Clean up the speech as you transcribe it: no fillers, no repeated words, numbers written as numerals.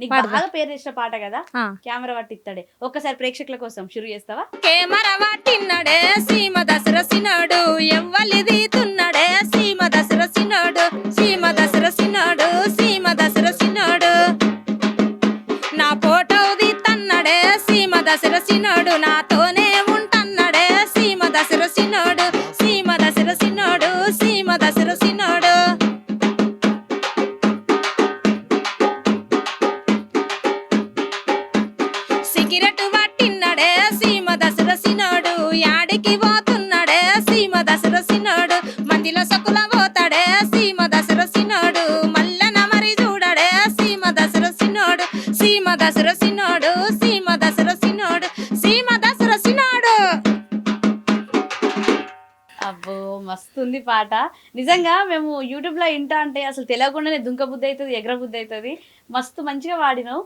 నీకు పాడదా? బాగా పేరు తెచ్చిన పాట కదా, ఆ. కెమెరా పట్టిస్తాడే. ఒక్కసారి ప్రేక్షకుల కోసం షురు చేస్తావా? కెమెరా పట్టిన్నడే సీమ దసరసినాడు ఎవ్వలిది తున్నడే సీమ దసరసినాడు సీమ దసరసినాడు సీమ దసరసినాడు నా ఫోటో తీతన్నడే సీమ దసరసినాడు నాతోనే ఉంటన్నడే సీమ దసరసినాడు సీమ దసరసినాడు సీమ దసరసినాడు సిగరెట్ పట్టిన్నడే సీమ దసరసినాడు యాడికి పోతున్నడే సీమ దసరసినాడు మందిలో సకుల పోతాడే సీమ దసరసినాడు మల్లన మరి చూడడే సీమ దసరసినాడు సీమ దసరసినాడు సీమ దసరసినాడు సీమ దసరసినాడు. అబ్బో మస్తుంది పాట. నిజంగా మేము యూట్యూబ్ లో వింటా అంటే అసలు తెలియకుండానే దుంక బుద్ధి అవుతుంది, ఎగర బుద్ధి అవుతుంది. మస్తు మంచిగా వాడినావు.